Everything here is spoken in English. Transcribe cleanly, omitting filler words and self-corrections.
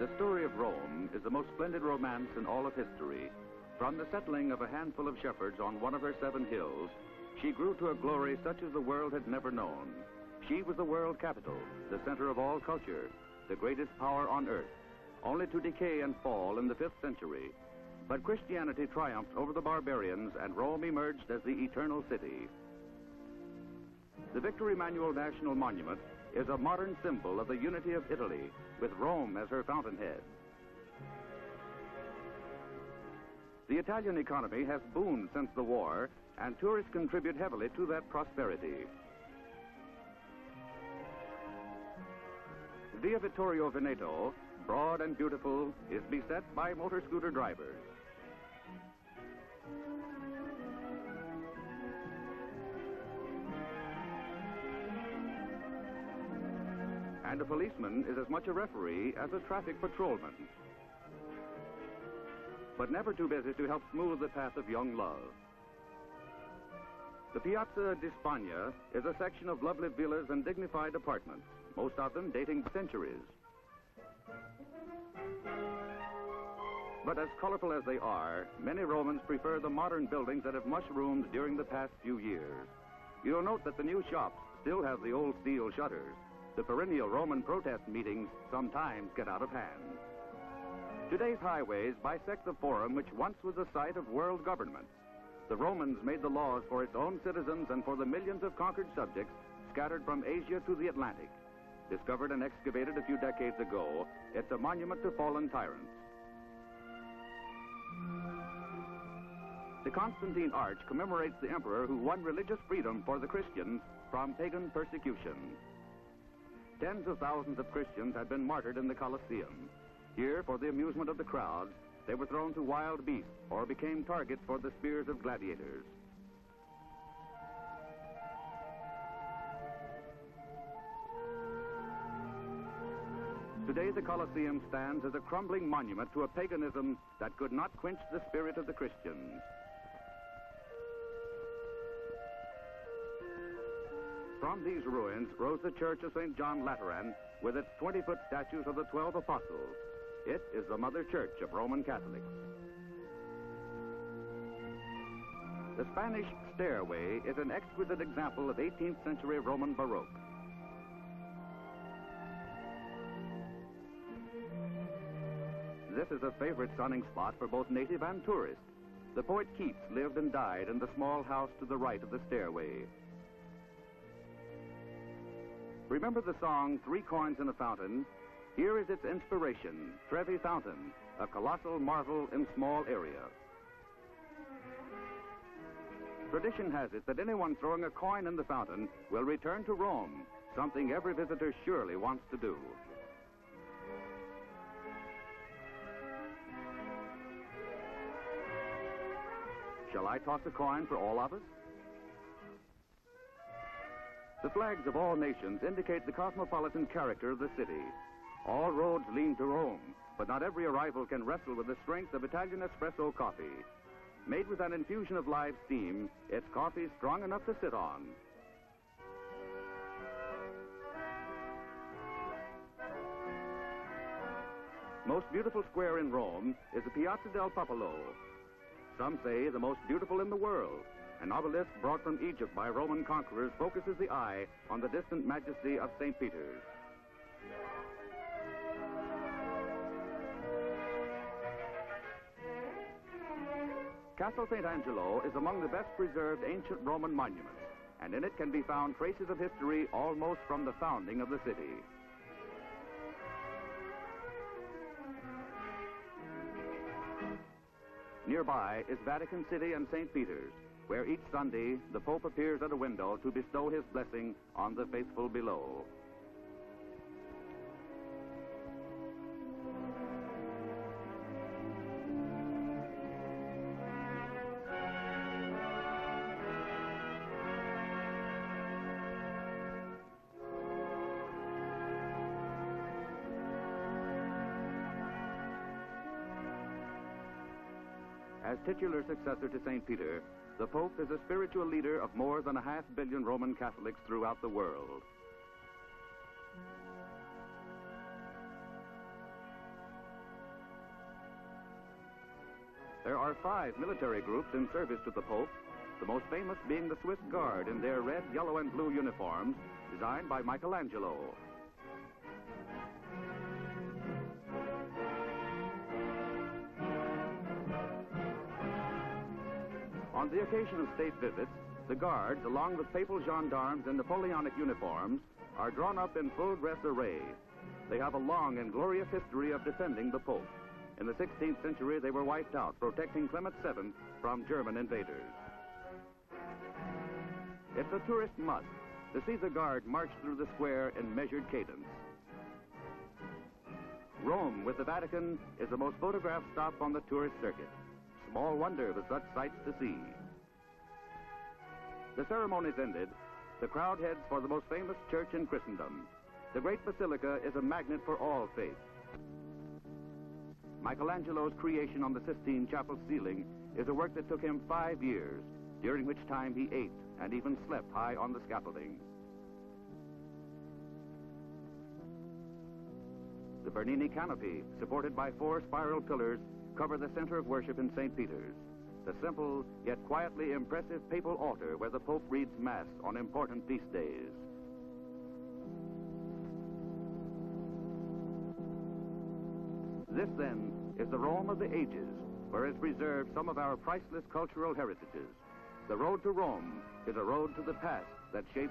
The story of Rome is the most splendid romance in all of history. From the settling of a handful of shepherds on one of her 7 hills, she grew to a glory such as the world had never known. She was the world capital, the center of all culture, the greatest power on earth, only to decay and fall in the 5th century. But Christianity triumphed over the barbarians, and Rome emerged as the eternal city. The Victor Emmanuel National Monument is a modern symbol of the unity of Italy, with Rome as her fountainhead. The Italian economy has boomed since the war, and tourists contribute heavily to that prosperity. Via Vittorio Veneto, broad and beautiful, is beset by motor scooter drivers. And a policeman is as much a referee as a traffic patrolman, but never too busy to help smooth the path of young love. The Piazza di Spagna is a section of lovely villas and dignified apartments, most of them dating centuries. But as colorful as they are, many Romans prefer the modern buildings that have mushroomed during the past few years. You'll note that the new shops still have the old steel shutters. The perennial Roman protest meetings sometimes get out of hand. Today's highways bisect the forum which once was the site of world governments. The Romans made the laws for its own citizens and for the millions of conquered subjects scattered from Asia to the Atlantic. Discovered and excavated a few decades ago, it's a monument to fallen tyrants. The Constantine Arch commemorates the emperor who won religious freedom for the Christians from pagan persecution. Tens of thousands of Christians had been martyred in the Coliseum. Here, for the amusement of the crowds, they were thrown to wild beasts or became targets for the spears of gladiators. Today, the Coliseum stands as a crumbling monument to a paganism that could not quench the spirit of the Christians. From these ruins rose the Church of St. John Lateran with its 20-foot statues of the 12 apostles. It is the Mother Church of Roman Catholics. The Spanish stairway is an exquisite example of 18th century Roman Baroque. This is a favorite sunning spot for both native and tourist. The poet Keats lived and died in the small house to the right of the stairway. Remember the song, 3 Coins in a Fountain? Here is its inspiration, Trevi Fountain, a colossal marvel in small area. Tradition has it that anyone throwing a coin in the fountain will return to Rome, something every visitor surely wants to do. Shall I toss a coin for all of us? The flags of all nations indicate the cosmopolitan character of the city. All roads lead to Rome, but not every arrival can wrestle with the strength of Italian espresso coffee. Made with an infusion of live steam, it's coffee strong enough to sit on. Most beautiful square in Rome is the Piazza del Popolo. Some say the most beautiful in the world. An obelisk brought from Egypt by Roman conquerors focuses the eye on the distant majesty of St. Peter's. Castel Sant'Angelo is among the best preserved ancient Roman monuments, and in it can be found traces of history almost from the founding of the city. Nearby is Vatican City and St. Peter's, where each Sunday the Pope appears at a window to bestow his blessing on the faithful below. As titular successor to St. Peter, the Pope is a spiritual leader of more than 500 million Roman Catholics throughout the world. There are 5 military groups in service to the Pope, the most famous being the Swiss Guard in their red, yellow, and blue uniforms, designed by Michelangelo. On the occasion of state visits, the guards, along with papal gendarmes in Napoleonic uniforms, are drawn up in full dress array. They have a long and glorious history of defending the Pope. In the 16th century, they were wiped out, protecting Clement VII from German invaders. It's a tourist must to see the guard march through the square in measured cadence. Rome, with the Vatican, is the most photographed stop on the tourist circuit. Small wonder with such sights to see. The ceremonies ended, the crowd heads for the most famous church in Christendom. The great basilica is a magnet for all faiths. Michelangelo's creation on the Sistine Chapel ceiling is a work that took him 5 years, during which time he ate and even slept high on the scaffolding. The Bernini canopy, supported by 4 spiral pillars, cover the center of worship in St. Peter's, the simple yet quietly impressive papal altar where the Pope reads Mass on important feast days. This, then, is the Rome of the ages, where is preserved some of our priceless cultural heritages. The road to Rome is a road to the past that shaped